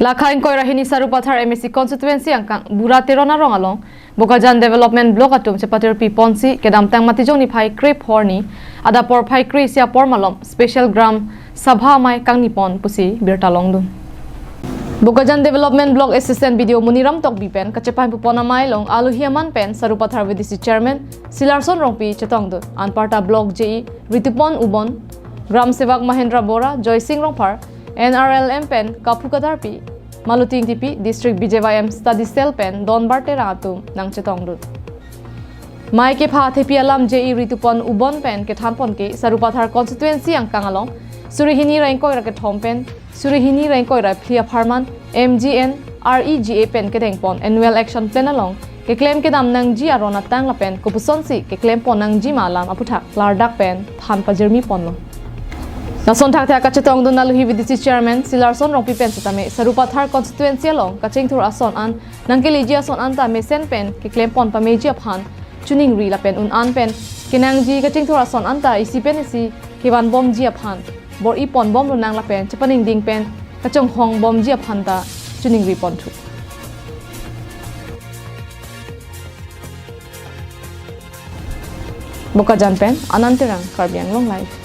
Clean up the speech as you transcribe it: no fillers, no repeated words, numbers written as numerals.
Lakhain koi rahini Sarupathar MSC constituency angkang buraterona rong along Bokajan development block atum sepatir pi ponsi kedam tang matijong ni phai creep horni ada por phai kri sia por malom special gram sabha amai kangni pon pusi birtalong dun Bokajan development block assistant video muniram tok bipen kachepai pupona mai long alu hiaman pen Sarupathar VDC chairman Silarson rongpi chetong du anparta block JE Ritupon ubon Gram Sabha Mahendra Bora Joy Singh rongpar NRLM pen Kapukatar pi Maluting TP District BJYM Study Cell pen Don Barte Ratum nang chetong dut Mai ke pha thepi alam JE Ritupon ubon pen ke thanpon ke Sarupathar constituency ang kangalong Surihini Rankoi Raket Home pen Surihini Rankoi Ra Phlia Pharman MGN REGA pen ke tengpon annual action plan along ke claim ke dam nang ji arona tang la pen kopuson si ke claim pon nang ji malam aputhak lardak pen than pajermi pon lo Nason thak thak kachetong dun naluhi VDC chairman Silarson rongpi pen satame Sarupathar constituency along kaching thur ason an nangkeli ji ason an ta mesen pen ke claim pon pa meji aphan chuning ri la pen un an pen kinang ji kaching thur ason an ta isi pen isi kiwan bom ji aphan bor I pon bom runang la pen chapaning ding pen kachong hong bom ji aphan ta chuning ri pon thu Bokajan pen anantirang karbiang long life